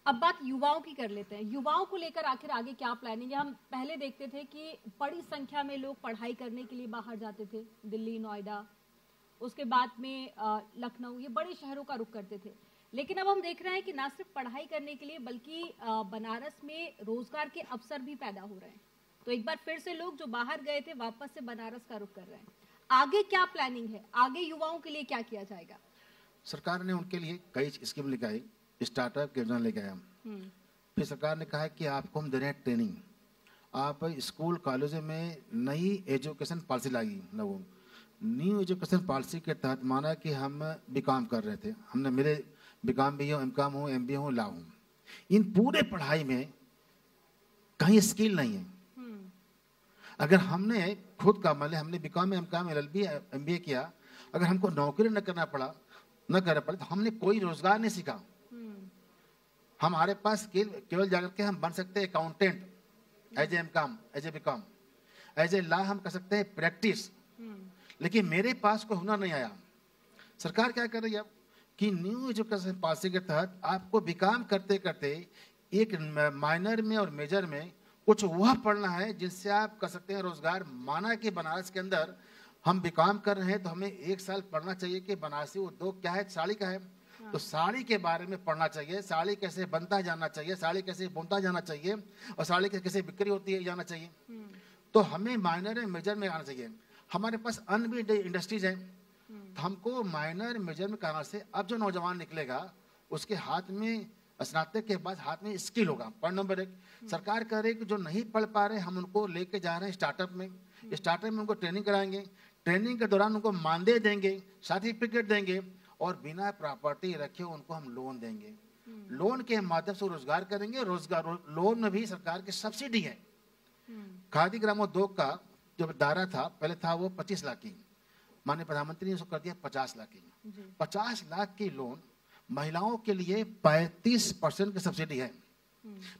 अब बात युवाओं की कर लेते हैं। युवाओं को लेकर आखिर आगे क्या प्लानिंग है? हम पहले देखते थे कि बड़ी संख्या में लोग पढ़ाई करने के लिए बाहर जाते थे, दिल्ली, नोएडा, उसके बाद में लखनऊ, ये बड़े शहरों का रुख करते थे। लेकिन अब हम देख रहे हैं कि ना सिर्फ पढ़ाई करने के लिए बल्कि बनारस में रोजगार के अवसर भी पैदा हो रहे हैं। तो एक बार फिर से लोग जो बाहर गए थे वापस से बनारस का रुख कर रहे हैं। आगे क्या प्लानिंग है? आगे युवाओं के लिए क्या किया जाएगा? सरकार ने उनके लिए कई स्कीम लगाई, स्टार्टअप की योजना लेके आया। फिर सरकार ने कहा कि आपको हम दे रहे हैं ट्रेनिंग, आप स्कूल कॉलेज में नई एजुकेशन पॉलिसी लाई। न्यू एजुकेशन पॉलिसी के तहत माना कि हम बीकॉम कर रहे थे, हमने मेरे बीकॉम भी हूँ, एमकॉम हूँ, एमबीए हूँ, लॉ हूँ, इन पूरे पढ़ाई में कहीं स्किल नहीं है। अगर हमने खुद का मान लिया हमने बीकॉम, एमकॉम, एलएलबी, एमबीए किया, अगर हमको नौकरी न करना पड़ा तो हमने कोई रोजगार नहीं सीखा। हमारे पास स्किल केवल जाकर के हम बन सकते हैं accountant as a MCom, as a BCom, as a law हम कर सकते हैं प्रैक्टिस, लेकिन मेरे पास कोई हुनर नहीं आया। सरकार क्या कर रही है अब कि न्यू एजुकेशन पॉलिसी के तहत आपको बीकॉम करते करते एक माइनर में और मेजर में कुछ वह पढ़ना है जिससे आप कर सकते हैं रोजगार। माना कि बनारस के अंदर हम बीकॉम कर रहे हैं तो हमें 1 साल पढ़ना चाहिए कि बनारसी उद्योग क्या है, साड़ी का है, तो साड़ी के बारे में पढ़ना चाहिए, साड़ी कैसे बनता जानना चाहिए, साड़ी कैसे बुनता जाना चाहिए, और साड़ी कैसे बिक्री होती है जाना चाहिए। तो हमें माइनर और मेजर में आना चाहिए। हमारे पास अन्य भी इंडस्ट्रीज हैं, तो हमको माइनर मेजर में करना से अब जो नौजवान निकलेगा उसके हाथ में स्नातक के बाद हाथ में स्किल होगा। पॉइंट नंबर 1, सरकार कह रही है कि जो नहीं पढ़ पा रहे हम उनको लेके जा रहे हैं स्टार्टअप में। स्टार्टअप में उनको ट्रेनिंग कराएंगे, ट्रेनिंग के दौरान उनको मानदेय देंगे, सर्टिफिकेट देंगे, और बिना प्रॉपर्टी रखे उनको हम लोन देंगे। लोन के माध्यम से रोजगार करेंगे। रोजगार लोन में भी सरकार की सब्सिडी है। खादी ग्रामोद्योग का जो दायरा था पहले था वो 25 लाख की, माननीय प्रधानमंत्री ने उसको कर दिया 50 लाख की। 50 लाख की लोन महिलाओं के लिए 35% की सब्सिडी है।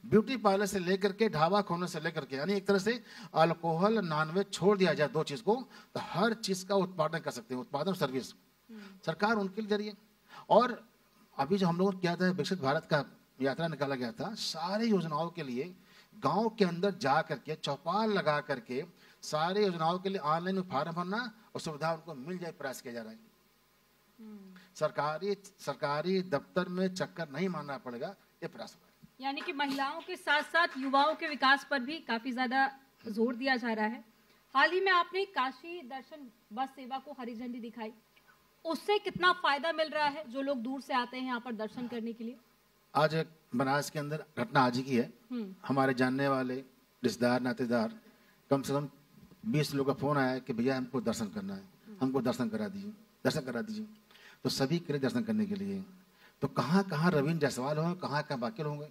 ब्यूटी पार्लर से लेकर के ढाबा खोलने से लेकर के, यानी एक तरह से अल्कोहल, नॉनवेज छोड़ दिया जाए 2 चीज को, तो हर चीज का उत्पादन कर सकते हैं, उत्पादन सर्विस सरकार उनके जरिए। और अभी जो हम लोगों ने किया था विकसित भारत का यात्रा निकाला गया था, सारे योजनाओं के लिए गांव के अंदर जा करके चौपाल लगा करके सारे योजनाओं के लिए ऑनलाइन फॉर्म भरना और सुविधा उनको मिल जाए, प्रयास किया जा रहा है। सरकारी दफ्तर में चक्कर नहीं मारना पड़ेगा, ये प्रयास हो रहा है। यानी कि महिलाओं के साथ साथ युवाओं के विकास पर भी काफी ज्यादा जोर दिया जा रहा है। हाल ही में आपने काशी दर्शन बस सेवा को हरी झंडी दिखाई, उससे कितना फायदा मिल रहा है जो लोग दूर से आते हैं यहाँ पर दर्शन करने के लिए? आज बनारस के अंदर घटना आज ही की है। हमारे जानने वाले रिश्तेदार नातेदार कम से कम 20 लोगों का फोन आया कि भैया हमको दर्शन करना है, हमको दर्शन करा दीजिए। तो सभी के लिए दर्शन करने के लिए तो कहाँ कहाँ रवींद्र जायसवाल होंगे, कहाँ कहाँ बाकी होंगे।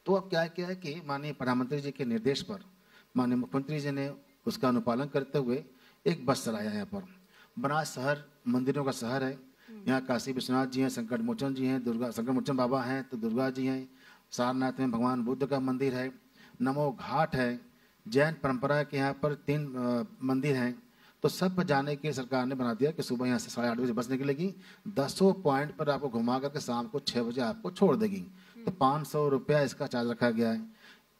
तो अब क्या है कि माननीय प्रधानमंत्री जी के निर्देश पर माननीय मुख्यमंत्री जी ने उसका अनुपालन करते हुए एक बस चलाया है। यहाँ पर बनारस शहर मंदिरों का शहर है। यहाँ काशी विश्वनाथ जी हैं, संकट मोचन जी हैं, संकट मोचन बाबा हैं, तो दुर्गा जी हैं, सारनाथ में भगवान बुद्ध का मंदिर है, नमो घाट है, जैन परंपरा के यहाँ पर 3 मंदिर हैं। तो सब पर जाने के सरकार ने बना दिया कि सुबह यहाँ से 8:30 बजे बस निकलेगी, 10 पॉइंट पर आपको घुमा करके शाम को 6 बजे आपको छोड़ देगी। तो 500 रुपया इसका चार्ज रखा गया है।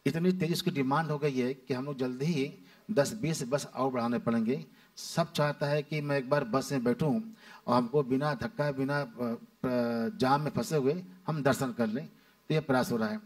इतनी तेजी इसकी डिमांड हो गई है कि हम लोग जल्दी ही 10-20 बस और बढ़ाने पड़ेंगे। सब चाहता है कि मैं एक बार बस में बैठूं और हमको बिना धक्का, बिना जाम में फंसे हुए हम दर्शन कर लें। तो ये प्रयास हो रहा है।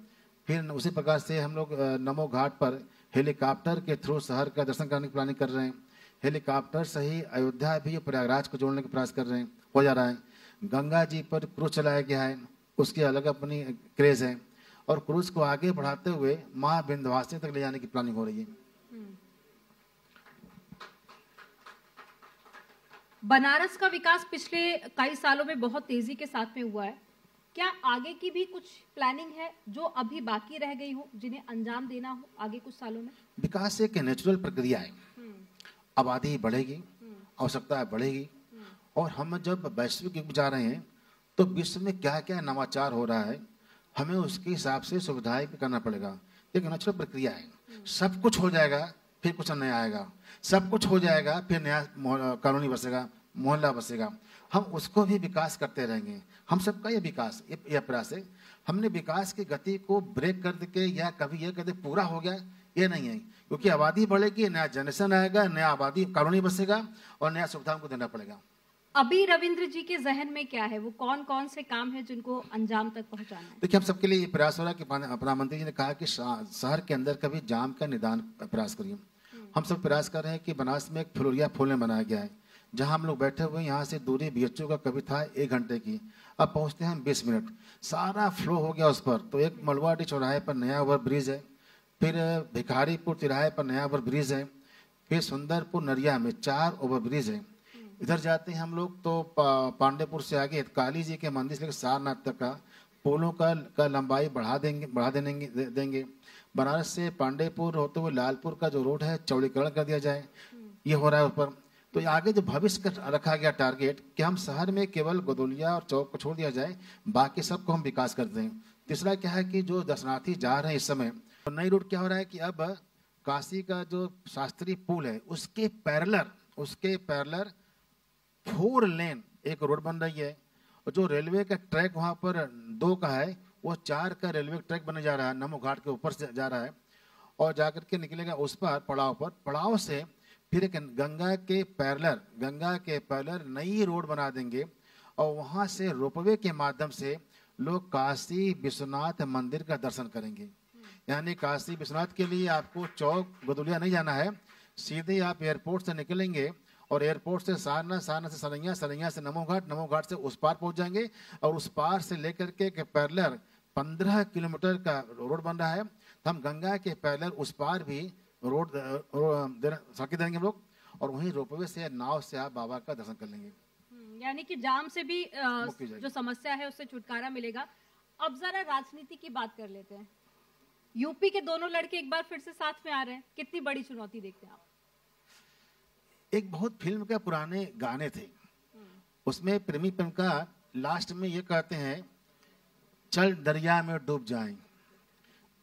फिर उसी प्रकार से हम लोग नमो घाट पर हेलीकॉप्टर के थ्रू शहर का दर्शन करने की प्लानिंग कर रहे हैं। हेलीकॉप्टर से ही अयोध्या भी प्रयागराज को जोड़ने का प्रयास कर रहे हैं, हो जा रहा है। गंगा जी पर क्रूज चलाया गया है, उसकी अलग अपनी क्रेज है, और क्रूज को आगे बढ़ाते हुए माँ विंध्यवासिनी तक ले जाने की प्लानिंग हो रही है। बनारस का विकास पिछले कई सालों में बहुत तेजी के साथ में हुआ है। क्या आगे की भी कुछ प्लानिंग है जो अभी बाकी रह गई हो, जिन्हें अंजाम देना हो आगे कुछ सालों में? विकास एक नेचुरल प्रक्रिया है। आबादी बढ़ेगी, आवश्यकता बढ़ेगी, और हम जब वैश्विक युग जा रहे हैं तो विश्व में क्या क्या नवाचार हो रहा है, हमें उसके हिसाब से सुविधाएं भी करना पड़ेगा। एक नेचुरल प्रक्रिया है। सब कुछ हो जाएगा फिर कुछ नया आएगा, सब कुछ हो जाएगा फिर नया कॉलोनी बसेगा, मोहल्ला बसेगा। हम उसको भी विकास करते रहेंगे। हम सबका ये विकास, ये प्रयास है। हमने विकास की गति को ब्रेक कर के या कभी ये कहते पूरा हो गया, ये नहीं है, क्योंकि आबादी बढ़ेगी, नया जनरेशन आएगा, नया आबादी कॉलोनी बसेगा और नया सुविधा हमको देना पड़ेगा। अभी रविंद्र जी के जहन में क्या है, वो कौन कौन से काम है जिनको अंजाम तक पहुंचाना है? देखिए, हम सबके लिए ये प्रयास हो रहा है कि प्रधानमंत्री जी ने कहा कि शहर के अंदर कभी जाम का निदान प्रयास करिए। हम सब प्रयास कर रहे हैं कि बनारस में एक फ्लोरिया फूल बनाया गया है, जहां हम लोग बैठे हुए हैं, यहाँ से दूरी BHO का कभी था 1 घंटे की, अब पहुंचते हैं 20 मिनट, सारा फ्लो हो गया उस पर। तो एक मलवाडी चौराहे पर नया ओवर ब्रिज है, फिर भिखारीपुर तिराहे पर नया ओवर ब्रिज है, फिर सुंदरपुर नरिया में 4 ओवर ब्रिज है। इधर जाते हैं हम लोग तो पांडेपुर से आगे काली जी के मंदिर से लेकर सारनाथ तक का पुलों का लंबाई बढ़ा देंगे। बनारस से पांडेपुर होते हुए लालपुर का जो रोड है चौड़ीकरण कर दिया जाए, ये हो रहा है ऊपर। तो आगे जो भविष्य का रखा गया टारगेट कि हम शहर में केवल गोदुलिया और चौक को छोड़ दिया जाए, बाकी सबको हम विकास कर दें। तीसरा क्या है कि जो दर्शनार्थी जा रहे हैं इस समय, तो नई रोड क्या हो रहा है कि अब काशी का जो शास्त्री पुल है उसके पैरेलर 4 लेन एक रोड बन रही है, और जो रेलवे का ट्रैक वहां पर 2 का है, वो 4 का रेलवे ट्रैक बनने जा रहा है, नमो घाट के ऊपर से जा रहा है और जाकर के निकलेगा उस पर पड़ाव से फिर एक गंगा के पैरेलर नई रोड बना देंगे और वहां से रोपवे के माध्यम से लोग काशी विश्वनाथ मंदिर का दर्शन करेंगे। यानी काशी विश्वनाथ के लिए आपको चौक गोदुलिया नहीं जाना है, सीधे आप एयरपोर्ट से निकलेंगे और एयरपोर्ट से सारनाथ से सरैया से नमो घाट से उस पार पहुंच जाएंगे और उस पार से लेकर के पैरेलर 15 किलोमीटर का रोड बन रहा है। तो हम गंगा के पैरेलर उस पार भी रोड सड़कें देंगे हम लोग, और वहीं रोपवे से नाव से आप बाबा का दर्शन कर लेंगे। यानी कि जाम से भी जो समस्या है उससे छुटकारा मिलेगा। अब जरा राजनीति की बात कर लेते हैं। यूपी के दोनों लड़के एक बार फिर से साथ में आ रहे हैं, कितनी बड़ी चुनौती देखते हैं आप? एक बहुत फिल्म के पुराने गाने थे, उसमें प्रेमी प्रेमिका लास्ट में ये कहते हैं चल दरिया में डूब जाएं।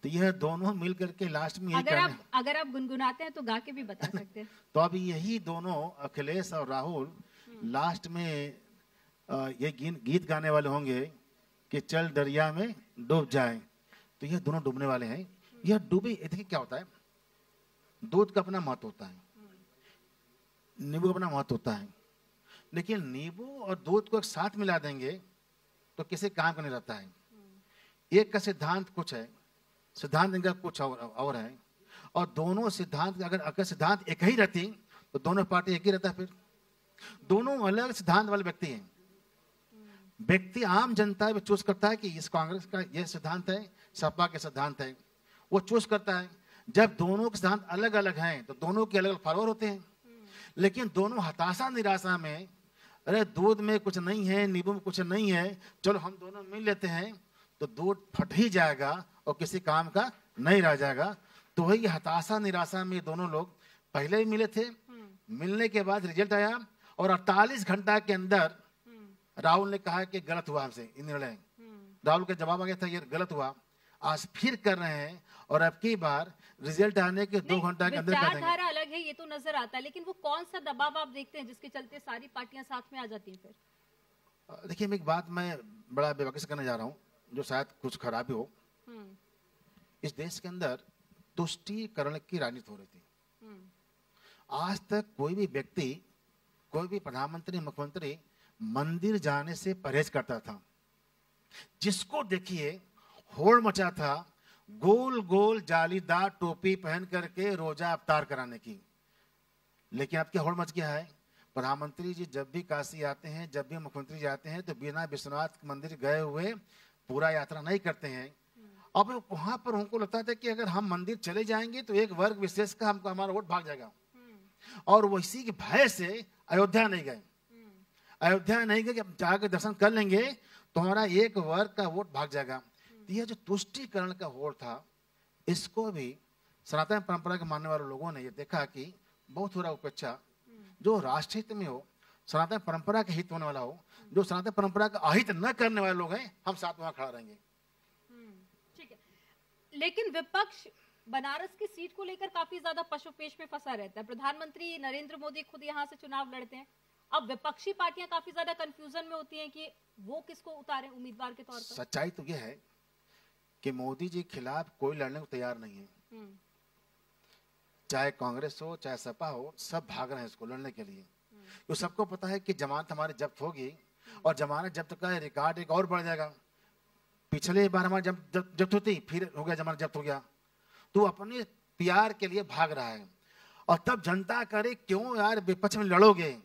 तो यह दोनों मिल करके लास्ट में अगर आप गुनगुनाते हैं तो गा के भी बता सकते हैं। तो अब यही दोनों अखिलेश और राहुल लास्ट में ये गीत गाने वाले होंगे कि चल दरिया में डूब जाएं। तो ये दोनों डूबने वाले हैं। यह डूबे, देखिए क्या होता है, दूध का अपना महत्व होता है, नींबू का अपना महत्व होता है, लेकिन नींबू और दूध को एक साथ मिला देंगे तो किसी काम का नहीं रहता है। एक का सिद्धांत कुछ है, सिद्धांत इनका कुछ और है, और दोनों सिद्धांत अगर सिद्धांत एक ही रहती तो दोनों पार्टी एक ही रहता। फिर दोनों अलग सिद्धांत वाले व्यक्ति हैं। व्यक्ति आम जनता भी चूज करता है कि इस कांग्रेस का यह सिद्धांत है, सपा के सिद्धांत है, वो चूज करता है। जब दोनों के सिद्धांत अलग अलग हैं तो दोनों के अलग अलग फॉलोअर होते हैं, लेकिन दोनों हताशा निराशा में, अरे दूध में कुछ नहीं है, नींबू में कुछ नहीं है, चलो हम दोनों मिल लेते हैं, तो दूध फट ही जाएगा और किसी काम का नहीं रह जाएगा। तो वही हताशा निराशा में दोनों लोग पहले ही मिले थे। मिलने के बाद रिजल्ट आया और 48 घंटा के अंदर राहुल ने कहा कि गलत हुआ हमसे इन निर्णय। राहुल का जवाब आ गया था ये गलत हुआ, आज फिर कर रहे हैं और अब की बार रिजल्ट आने के 2 घंटा के अंदर कर देंगे। विचारधारा अलग है, ये तो नजर आता है, लेकिन वो कौन सा दबाव आप देखते हैं जिसके चलते सारी पार्टियां साथ में आ जाती हैं? फिर देखिए, एक बात मैं बड़ा बेवकूफ करने जा रहा हूँ, जो शायद कुछ खराबी हो। इस देश के अंदर तुष्टीकरण की राजनीति हो रही थी। आज तक कोई भी व्यक्ति, कोई भी प्रधानमंत्री, मुख्यमंत्री मंदिर जाने से परहेज करता था। जिसको देखिए होड़ मचा था गोल गोल जालीदार टोपी पहन करके रोजा अवतार कराने की। लेकिन अब क्या होड़ मच गया है, प्रधानमंत्री जी जब भी काशी आते हैं, जब भी मुख्यमंत्री जाते हैं, तो बिना विश्वनाथ मंदिर गए हुए पूरा यात्रा नहीं करते हैं। अब वहां पर उनको लगता था कि अगर हम मंदिर चले जाएंगे तो एक वर्ग विशेष का हमको हमारा वोट भाग जाएगा, और वो इसी के भय से अयोध्या नहीं गए। अयोध्या नहीं गए कि जाकर दर्शन कर लेंगे तो हमारा एक वर्ग का वोट भाग जाएगा। तो यह जो तुष्टीकरण का वोट था, इसको भी सनातन परंपरा के मानने वाले लोगों ने ये देखा कि बहुत थोड़ा उपेक्षा, जो राष्ट्र हित में हो, सनातन परंपरा के हित होने वाला हो, जो सनातन परंपरा का अहित न करने वाले लोग हैं, हम साथ वहां खड़ा रहेंगे। ठीक है, लेकिन विपक्ष बनारस की सीट को लेकर काफी ज्यादा पशुपेश में फंसा रहता है। प्रधानमंत्री नरेंद्र मोदी खुद यहाँ से चुनाव लड़ते हैं। अब विपक्षी पार्टियां काफी ज्यादा कंफ्यूजन में होती हैं कि वो किसको उतारें उम्मीदवार के तौर पर। सच्चाई तो यह है कि मोदी जी के खिलाफ कोई लड़ने को तैयार नहीं है। चाहे कांग्रेस हो चाहे सपा हो, सब भाग रहे हैं इसको लड़ने के लिए। तो सबको पता है कि जमानत हमारी जब्त होगी और जमानत जब्त का रिकॉर्ड एक और बढ़ जाएगा। पिछले बार हमारी जब्त होती, फिर हो गया जमानत जब्त हो गया। तो अपने प्यार के लिए भाग रहा है। और तब जनता करे क्यों यार विपक्ष में लड़ोगे,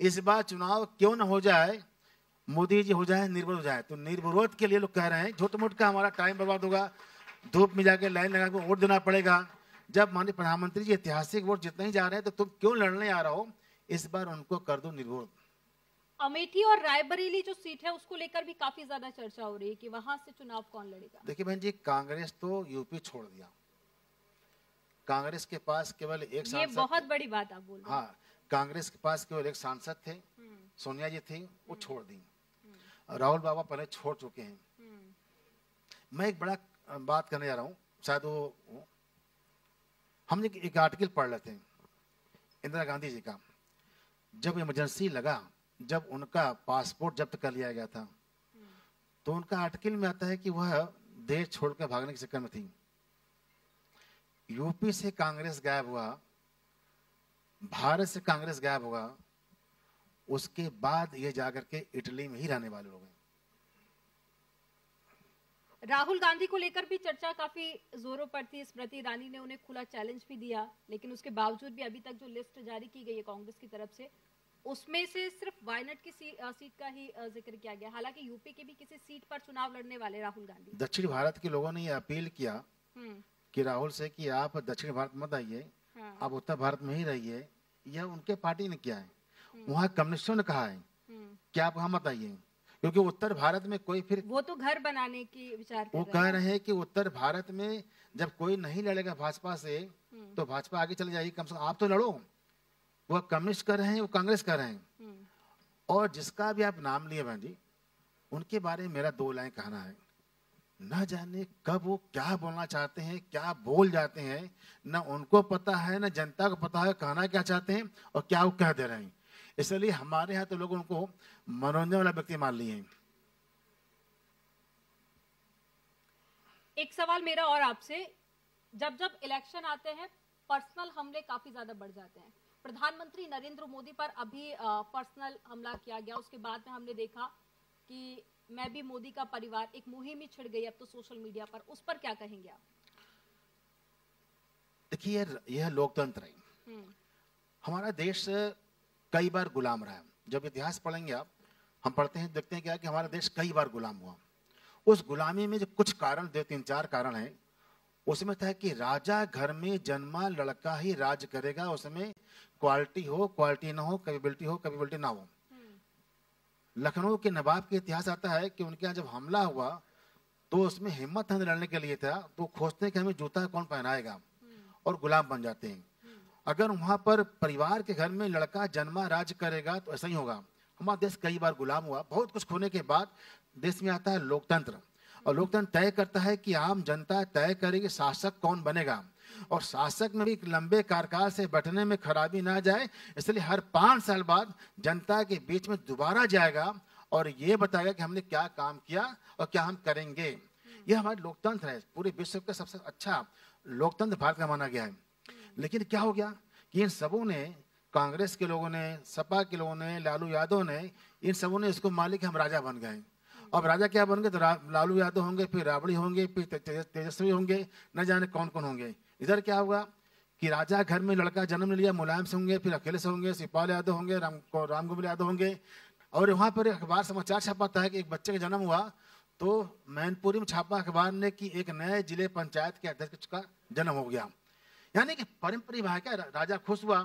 इस बार चुनाव क्यों न हो जाए, मोदी जी हो जाए, निर्विरोध हो जाए। तो निर्विरोध के लिए लोग कह रहे हैं झूठ मूठ का हमारा टाइम बर्बाद होगा, धूप में जाके लाइन लगा के वोट देना पड़ेगा। जब माननीय प्रधानमंत्री जी ऐतिहासिक वोट जितने ही जा रहे हैं तो तुम क्यों लड़ने आ रहे हो, इस बार उनको कर दो निर्विरोध। अमेठी और रायबरेली जो सीट है उसको लेकर भी काफी ज्यादा चर्चा हो रही है कि वहां से चुनाव कौन लड़ेगा। देखिए बहन जी, कांग्रेस तो यूपी छोड़ दिया। कांग्रेस के पास केवल एक सांसद, ये बहुत बड़ी बात आप बोल रहे हैं। हाँ, कांग्रेस के पास केवल एक सांसद थे, सोनिया जी थी, वो छोड़ दी। राहुल बाबा पहले छोड़ चुके हैं। मैं एक बड़ा बात करने जा रहा हूँ, शायद वो हमने एक आर्टिकल पढ़ लेते हैं इंदिरा गांधी जी का। जब इमरजेंसी लगा, जब उनका पासपोर्ट जब्त कर लिया गया था, तो उनका आर्टिकल में आता है कि वह देश छोड़कर भागने के चक्कर में थी। यूपी से कांग्रेस गायब हुआ, भारत से कांग्रेस गायब हुआ, उसके बाद ये जाकर के इटली में ही रहने वाले लोग हैं। राहुल गांधी को लेकर भी चर्चा काफी जोरों पर थी। स्मृति ईरानी ने उन्हें खुला चैलेंज भी दिया, लेकिन उसके बावजूद भी अभी तक जो लिस्ट जारी की गई है कांग्रेस की तरफ से, उसमें से सिर्फ वायनाड की सीट का ही जिक्र किया गया। हालांकि यूपी की भी किसी सीट पर चुनाव लड़ने वाले राहुल गांधी। दक्षिण भारत के लोगों ने ये अपील किया कि राहुल से कि आप दक्षिण भारत मत आइए, आप उत्तर भारत में ही रहिए। यह उनके पार्टी ने किया है। वहाँ कम्युनिस्टों ने कहा है कि आप वहाँ मत आइए, क्योंकि उत्तर भारत में कोई फिर वो तो घर बनाने की विचार कर वो कह रहे हैं कि उत्तर भारत में जब कोई नहीं लड़ेगा भाजपा से तो भाजपा आगे चले जाएगी, कम से कम आप तो लड़ो। वो कम्युनिस्ट कर रहे हैं, वो कांग्रेस कर रहे हैं। और जिसका भी आप नाम लिए बहन जी, उनके बारे में मेरा 2 लाइन कहना है। न जाने कब वो क्या बोलना चाहते हैं, क्या बोल जाते हैं, न उनको पता है न जनता को पता है कहना क्या चाहते हैं और क्या वो कह दे रहे हैं। इसलिए हमारे यहाँ तो लोग उनको मनोरंजन वाला व्यक्ति मान लिए हैं। एक सवाल मेरा और आपसे, जब जब इलेक्शन आते हैं पर्सनल हमले काफी ज्यादा बढ़ जाते हैं। प्रधानमंत्री नरेंद्र मोदी पर अभी पर्सनल हमला किया गया, उसके बाद में हमने देखा कि मैं भी मोदी का परिवार, एक मुहिम ही छिड़ गई अब तो सोशल मीडिया पर, उस पर क्या कहेंगे आप? देखिए यह लोकतंत्र है। हमारा देश कई बार गुलाम रहा है। जब इतिहास पढ़ेंगे आप, हम पढ़ते हैं देखते हैं क्या कि हमारा देश कई बार गुलाम हुआ। उस गुलामी में जो कुछ कारण, 2-3-4 कारण हैं, उसमें था कि राजा घर में जन्मा लड़का ही राज करेगा। उसमें क्वालिटी हो, क्वालिटी ना हो, कैपेबिलिटी ना हो। लखनऊ के नवाब के इतिहास आता है कि उनके यहाँ जब हमला हुआ तो उसमें हिम्मत हमें लड़ने के लिए था, तो खोजते हैं कि हमें जूता कौन पहनाएगा और गुलाम बन जाते हैं। अगर वहां पर परिवार के घर में लड़का जन्मा राज करेगा तो ऐसा ही होगा। हमारा देश कई बार गुलाम हुआ। बहुत कुछ खोने के बाद देश में आता है लोकतंत्र, और लोकतंत्र तय करता है कि आम जनता तय करेगी शासक कौन बनेगा, और शासक में भी लंबे कार्यकाल से बैठने में खराबी ना जाए, इसलिए हर 5 साल बाद जनता के बीच में दोबारा जाएगा और ये बताएगा कि हमने क्या काम किया और क्या हम करेंगे। यह हमारा लोकतंत्र है। पूरे विश्व का सबसे अच्छा लोकतंत्र भारत का माना गया है। लेकिन क्या हो गया कि इन सबों ने, कांग्रेस के लोगों ने, सपा के लोगों ने, लालू यादव ने, इन सबों ने इसको मालिक हम राजा बन गए। अब राजा क्या बन गए? तो लालू यादव होंगे, फिर राबड़ी होंगे, फिर तेजस्वी होंगे, न जाने कौन कौन होंगे। इधर क्या होगा कि राजा घर में लड़का जन्म लिया, मुलायम से होंगे, फिर अकेले से होंगे, शिवपाल यादव होंगे, रामगोपाल यादव होंगे। और वहां पर अखबार समाचार छपाता है कि एक बच्चे का जन्म हुआ तो मैनपुरी में छापा अखबार ने कि एक नए जिले पंचायत के अध्यक्ष का जन्म हो गया। यानी कि पारंपरिक है क्या, राजा खुश हुआ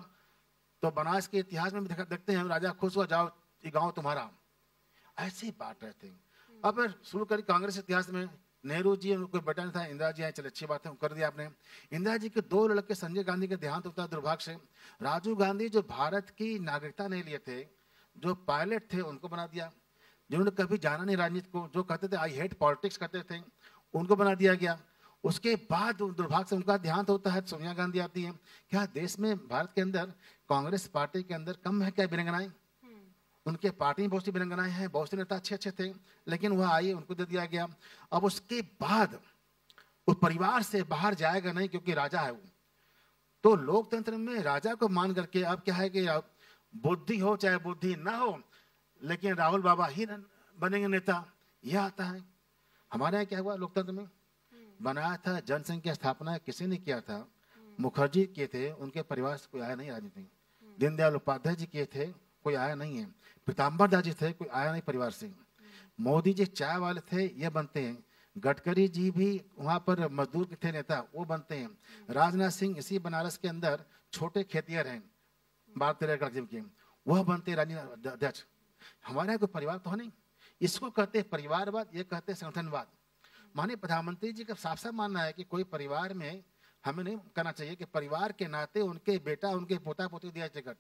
तो बनारस के इतिहास में भी देखते हैं, राजा खुश हुआ, जाओ ये गांव तुम्हारा, ऐसे ही बात रहते हैं। अब शुरू करी कांग्रेस इतिहास में, नेहरू जी कोई बेटा नहीं था, इंदिरा जी आए, चले अच्छी बात है, कर दिया आपने। इंदिरा जी के 2 लड़के, संजय गांधी का देहांत होता है दुर्भाग्य से। राजीव गांधी जो भारत की नागरिकता नहीं लिए थे, जो पायलट थे, उनको बना दिया। जिन्होंने कभी जाना नहीं राजनीति को, जो कहते थे आई हेट पॉलिटिक्स कहते थे, उनको बना दिया गया। उसके बाद दुर्भाग्य से उनका देहांत होता है, सोनिया गांधी आती है। क्या देश में, भारत के अंदर, कांग्रेस पार्टी के अंदर कम है क्या वीरांगनाएं? उनके पार्टी में बहुत सी वीरांगनाएं हैं, बहुत से नेता अच्छे अच्छे थे, लेकिन वह आई, उनको दे दिया गया। अब उसके बाद उस परिवार से बाहर जाएगा नहीं, क्योंकि राजा है वो। तो लोकतंत्र में राजा को मान करके अब क्या है कि बुद्धि हो चाहे बुद्धि ना हो, लेकिन राहुल बाबा ही बनेंगे नेता, यह आता है। हमारे यहाँ क्या हुआ, लोकतंत्र में बनाया था, जनसंघ की स्थापना किसी ने किया था, मुखर्जी किए थे, उनके परिवार से कोई आया नहीं राजनीति में। दीनदयाल उपाध्याय जी किए थे, कोई आया नहीं है। पीताम्बर दास जी थे, कोई आया नहीं परिवार से। मोदी जी चाय वाले थे, ये बनते हैं। गडकरी जी भी वहां पर मजदूर के थे नेता, वो बनते हैं। राजनाथ सिंह इसी बनारस के अंदर छोटे खेतिहर हैं, 12-13 एकड़ के, वह बनते राजनीतिक अध्यक्ष। हमारे यहाँ कोई परिवार तो है नहीं। इसको कहते हैं परिवारवाद, ये कहते हैं संगठनवाद। माननीय प्रधानमंत्री जी का साफ साफ मानना है कि कोई परिवार में हमें नहीं करना चाहिए कि परिवार के नाते उनके बेटा, उनके पोता पोती दिया टिकट।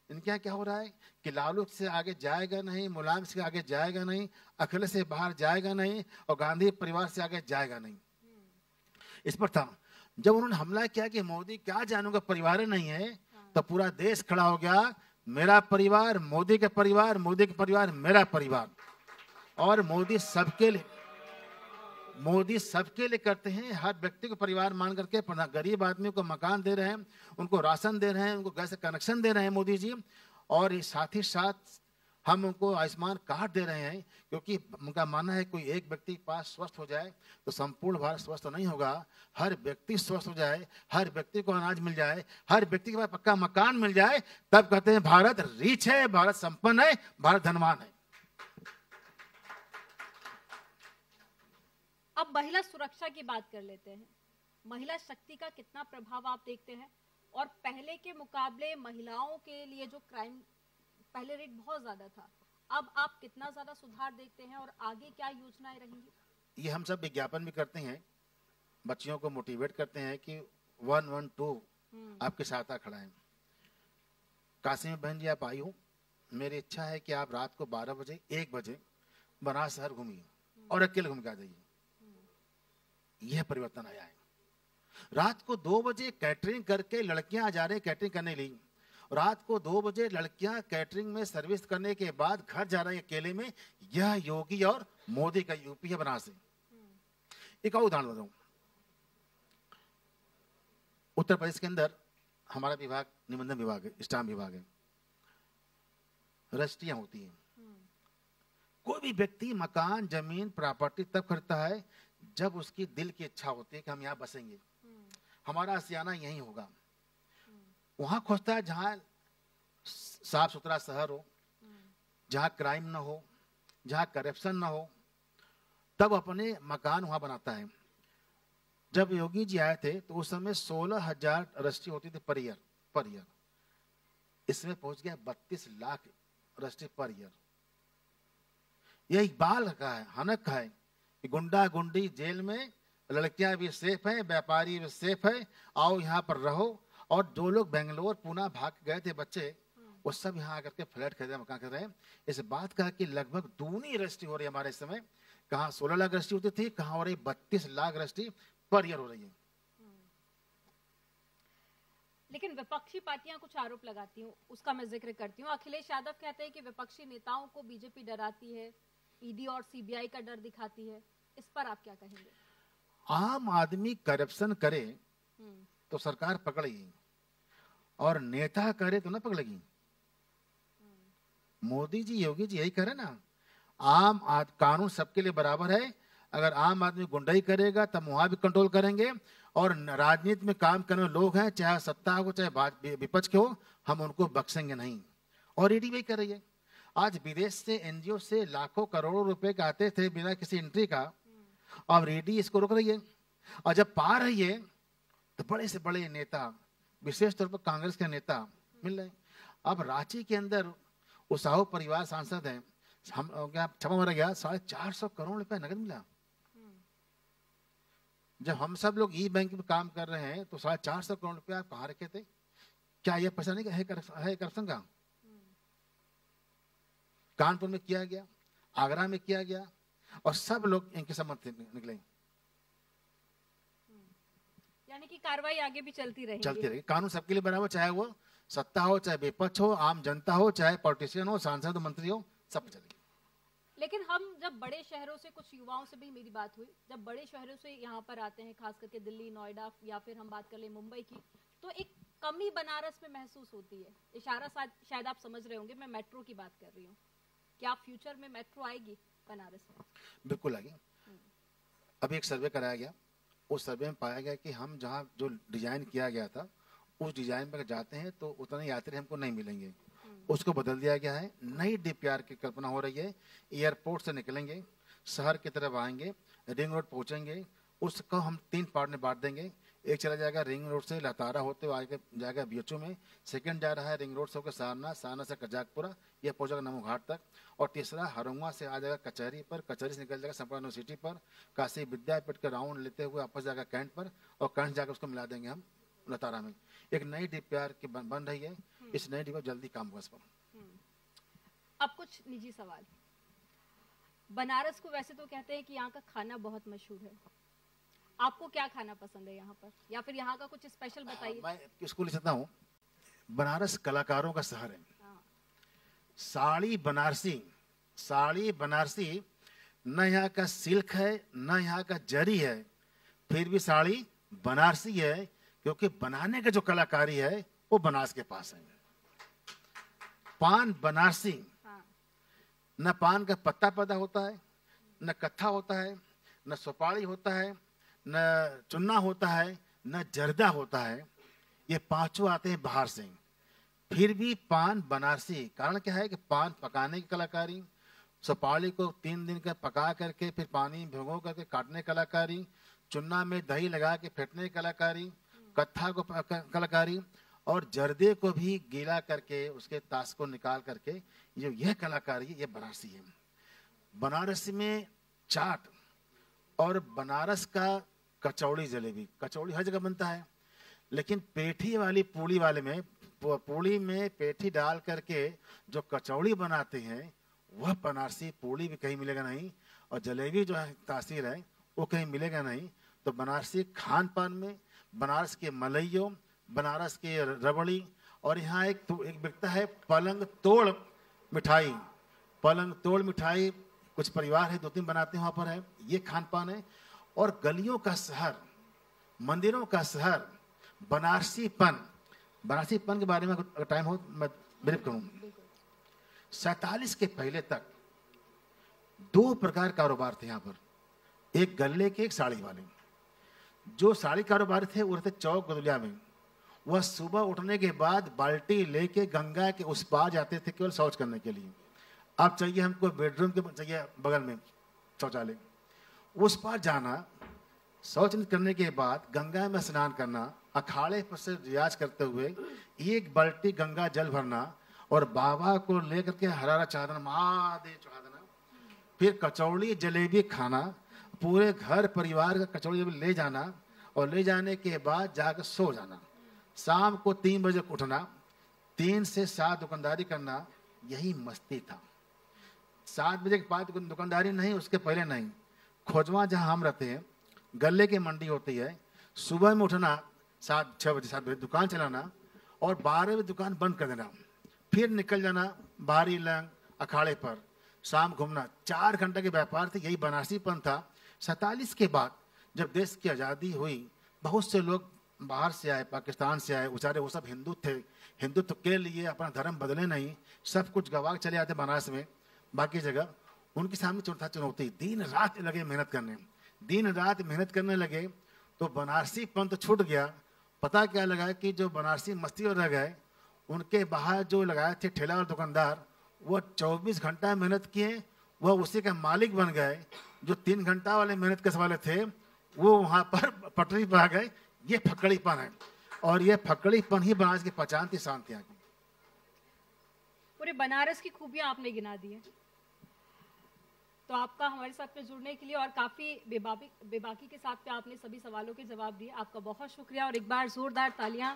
इनके यहाँ क्या हो रहा है कि लालू से आगे जाएगा नहीं, मुलायम से आगे जाएगा नहीं, अखिलेश से बाहर जाएगा नहीं, और गांधी परिवार से आगे जाएगा नहीं। इस पर था जब उन्होंने हमला किया कि मोदी क्या जानूंगा परिवार नहीं है, तो पूरा देश खड़ा हो गया, मेरा परिवार मोदी के परिवार, मोदी के परिवार मेरा परिवार। और मोदी सबके लिए करते हैं, हर व्यक्ति को परिवार मान करके। गरीब आदमी को मकान दे रहे हैं, उनको राशन दे रहे हैं, उनको गैस कनेक्शन दे रहे हैं मोदी जी। और साथ ही साथ हम उनको आयुष्मान कार्ड दे रहे हैं, क्योंकि उनका मानना है कोई एक व्यक्ति के पास स्वस्थ हो जाए तो संपूर्ण भारत स्वस्थ नहीं होगा। हर व्यक्ति स्वस्थ हो जाए, हर व्यक्ति को अनाज मिल जाए, हर व्यक्ति के पास पक्का मकान मिल जाए, तब कहते हैं भारत रिच है, भारत संपन्न है, भारत धनवान है। अब महिला सुरक्षा की बात कर लेते हैं। महिला शक्ति का कितना प्रभाव आप देखते हैं, और पहले के मुकाबले महिलाओं के लिए जो क्राइम पहले रेट बहुत ज्यादा था, अब आप कितना ज्यादा सुधार देखते हैं, और आगे क्या योजनाएं रहेंगी? ये हम सब विज्ञापन भी करते हैं, बच्चियों को मोटिवेट करते हैं कि 112 आपके साथ खड़ा है। कासिम बहन जी, आप आई हो, मेरी इच्छा है कि आप रात को 12 बजे 1 बजे बनारस शहर घूमिए और अकेले घूम के आ जाइए। यह परिवर्तन आया है। रात को 2 बजे कैटरिंग करके लड़कियां जा रही कैटरिंग करने लिए, रात को 2 बजे लड़कियां कैटरिंग में सर्विस करने के बाद घर जा रही अकेले में। यह योगी और मोदी का यूपी है बनारस से। एक और उदाहरण बताऊं, उत्तर प्रदेश के अंदर हमारा विभाग निबंधन विभाग है, स्टाम्प विभाग है, रजिस्ट्रियां होती हैं। कोई भी व्यक्ति मकान, जमीन, प्रॉपर्टी तब खरीदता है जब उसकी दिल की इच्छा होती है कि हम यहाँ बसेंगे, हमारा आशियाना यही होगा। वहां खोजता है जहां साफ सुथरा शहर हो, जहां क्राइम ना हो, जहां करप्शन ना हो, तब अपने मकान वहां बनाता है। जब योगी जी आए थे तो उस समय 16,000 रजिस्ट्री होती थी पर ईयर। इसमें पहुंच गया 32 लाख रजिस्ट्री पर ईयर। यह इकबाल का है, हनक है कि गुंडा गुंडी जेल में, लड़कियां भी सेफ हैं, व्यापारी भी सेफ है, आओ यहाँ पर रहो। और जो लोग बेंगलोर, पुणे भाग गए थे बच्चे, वो सब यहाँ आकर के फ्लैट खरीदे, मकान खरीद रहे हैं। इस बात का कि लगभग दूनी रजिस्ट्री हो रही है हमारे इस समय। कहाँ 16 लाख रजिस्ट्री होती थी, कहाँ हो रही 32 लाख रजिस्ट्री पर ईयर हो रही है। लेकिन विपक्षी पार्टियां कुछ आरोप लगाती हूँ, उसका मैं जिक्र करती हूँ। अखिलेश यादव कहते हैं कि विपक्षी नेताओं को बीजेपी डराती है, ईडी और सीबीआई का डर दिखाती है। इस पर आप क्या कहेंगे? आम आदमी करप्शन करे तो सरकार पकड़ेगी, और नेता करे तो ना पकड़ेगी। मोदी जी, योगी जी यही करे ना, कानून सबके लिए बराबर है। अगर आम आदमी गुंडाई करेगा तब वहां भी कंट्रोल करेंगे, और राजनीति में काम करने वाले लोग हैं, चाहे सत्ता हो चाहे विपक्ष के हो, हम उनको बख्शेंगे नहीं। और ईडी भी कर रही है। आज विदेश से, एनजीओ से लाखों करोड़ों रुपए का आते थे बिना किसी एंट्री का, और ईडी इसको रोक रही है। और जब पा रही है तो बड़े से बड़े नेता, विशेष तौर पर कांग्रेस के नेता मिल रहे। अब रांची के अंदर उसाहू परिवार सांसद हैं, हम क्या क्षमा मारा गया, 450 करोड़ रुपए नगद मिला। जब हम सब लोग ई बैंक में काम कर रहे हैं तो 450 करोड़ रुपए आप कहाँ रखे थे? क्या यह पैसा नहीं है करप्शन का? कानपुर में किया गया, आगरा में किया गया, और सब लोग इनके संबंध निकले। यानी कि कार्रवाई आगे भी चलती रहेगी। कानून सबके लिए बराबर, चाहे वो सत्ता हो, चाहे विपक्ष हो, आम जनता हो, चाहे पॉलिटिशियन हो, सांसद, मंत्री हो, सब चलेगी। लेकिन हम जब बड़े शहरों से, कुछ युवाओं से भी मेरी बात हुई, जब बड़े शहरों से यहाँ पर आते हैं, खास करके दिल्ली, नोएडा, या फिर हम बात कर लें मुंबई की, तो एक कमी बनारस में महसूस होती है। इशारा शायद आप समझ रहे होंगे, मैं मेट्रो की बात कर रही हूँ। क्या फ्यूचर में मेट्रो आएगी बनारस में? बिल्कुल आएगी। अभी एक सर्वे कराया गया, उस सर्वे में पाया गया कि हम जहाँ जो डिजाइन किया गया था उस डिजाइन में जाते हैं तो उतने यात्री हमको नहीं मिलेंगे। उसको बदल दिया गया है। नई डीपीआर की कल्पना हो रही है। एयरपोर्ट से निकलेंगे, शहर की तरफ आएंगे, रिंग रोड पहुंचेंगे, उसको हम 3 पार्ट में बांट देंगे। एक चला जाएगा रिंग रोड से लतारा होते हुए आगे जाएगा बीएचयू में, सेकंड जा रहा है रिंग रोड से होकर सारनाथ, सारनाथ से कजाकपुरा, ये पहुंचेगा नमो घाट तक, और तीसरा हरुआ से आ जाएगा कचहरी पर, कचहरी से निकल जाएगा संपूर्ण यूनिवर्सिटी पर, काशी विद्यापीठ का राउंड लेते हुए वापस जाएगा कैंट पर, और कैंट जाकर उसको मिला देंगे हम लतारा में। एक नई डीपीआर की बन रही है। इस नई डीपीआर जल्दी काम होगा इस पर। अब कुछ निजी सवाल। बनारस को वैसे तो कहते हैं कि यहाँ का खाना बहुत मशहूर है, आपको क्या खाना पसंद है यहाँ पर, या फिर यहाँ का कुछ स्पेशल बताइए। मैं किसको ले सकता हूँ, बनारस कलाकारों का शहर है। साड़ी बनारसी न यहाँ का सिल्क है न यहाँ का जरी है, फिर भी साड़ी बनारसी है, क्योंकि बनाने का जो कलाकारी है वो बनारस के पास है। पान बनारसी, न पान का पत्ता पैदा होता है, न कत्था होता है, न सुपारी होता है, न चुन्ना होता है, न जर्दा होता है। ये पांचों आते हैं बाहर से, फिर भी पान बनारसी। कारण क्या है कि पान पकाने की कलाकारी, सुपारी को 3 दिन का पका करके फिर पानी भिगो करके काटने की कलाकारी, चुन्ना में दही लगा के फेंटने की कलाकारी, कत्था को कलाकारी, और जर्दे को भी गीला करके उसके तास को निकाल करके यह कलाकारी ये बनारसी है। बनारस में चाट और बनारस का कचौड़ी जलेबी, कचौड़ी हर जगह बनता है, लेकिन पेठी वाली पूड़ी वाले में, पूड़ी में पेठी डाल करके जो कचौड़ी बनाते हैं वह बनारसी पूड़ी भी कहीं मिलेगा नहीं, और जलेबी जो है तासीर है वो कहीं मिलेगा नहीं। तो बनारसी खान पान में बनारस के मलइयों, बनारस के रबड़ी, और यहाँ एक बिकता है पलंग तोड़ मिठाई। पलंग तोड़ मिठाई कुछ परिवार है 2-3 बनाते हैं, वहाँ पर है, ये खान पान है। और गलियों का शहर, मंदिरों का शहर, बनारसीपन के बारे में अगर टाइम हो मैं ब्रीफ करूँ। 47 के पहले तक 2 प्रकार कारोबार थे यहाँ पर, एक गल्ले के, एक साड़ी वाले। जो साड़ी कारोबार थे वो रहते चौक गदुलिया में। वह सुबह उठने के बाद बाल्टी लेके गंगा के उस पार जाते थे केवल शौच करने के लिए। अब चाहिए हमको बेडरूम के चाहिए बगल में शौचालय, उस पार जाना, शौच करने के बाद गंगा में स्नान करना, अखाड़े पर से रियाज करते हुए 1 बाल्टी गंगा जल भरना, और बाबा को लेकर के हरारा चादर महादेव चढ़ा देना, फिर कचौड़ी जलेबी खाना, पूरे घर परिवार का कचौड़ी जलेबी ले जाना, और ले जाने के बाद जाकर सो जाना। शाम को 3 बजे उठना, 3 से 7 दुकानदारी करना, यही मस्ती था। 7 बजे के बाद दुकानदारी नहीं, उसके पहले नहीं। खोजवा जहां हम रहते हैं, गले की मंडी होती है, सुबह में उठना 6 बजे 7 बजे दुकान चलाना, और 12 बजे दुकान बंद कर देना, फिर निकल जाना बाहरी लंग अखाड़े पर, शाम घूमना। 4 घंटे के व्यापार थे, यही बनारसीपन था। 47 के बाद जब देश की आज़ादी हुई, बहुत से लोग बाहर से आए, पाकिस्तान से आए, बेचारे वो सब हिंदू थे, हिंदुत्व के लिए अपना धर्म बदले नहीं, सब कुछ गवा चले आते बनारस में, बाकी जगह उनके सामने चुनौती, दिन रात लगे मेहनत करने, दिन रात मेहनत करने लगे, तो बनारसी पंथ छूट गया। पता क्या लगा कि जो बनारसी मस्ती और रह गए, उनके बाहर जो लगाए थे ठेला और दुकानदार, वो 24 घंटा मेहनत किए, वह उसी का मालिक बन गए। जो 3 घंटा वाले मेहनत करने वाले थे वो वहां पर पटरी पर आ गए। ये फकड़ीपन है, और ये फकड़ीपन ही बनारस की पहचान थी, शांति की। पूरे बनारस की खूबियां आपने गिना दी है, तो आपका हमारे साथ में जुड़ने के लिए और काफी बेबाकी के साथ में आपने सभी सवालों के जवाब दिए, आपका बहुत शुक्रिया। और एक बार जोरदार तालियां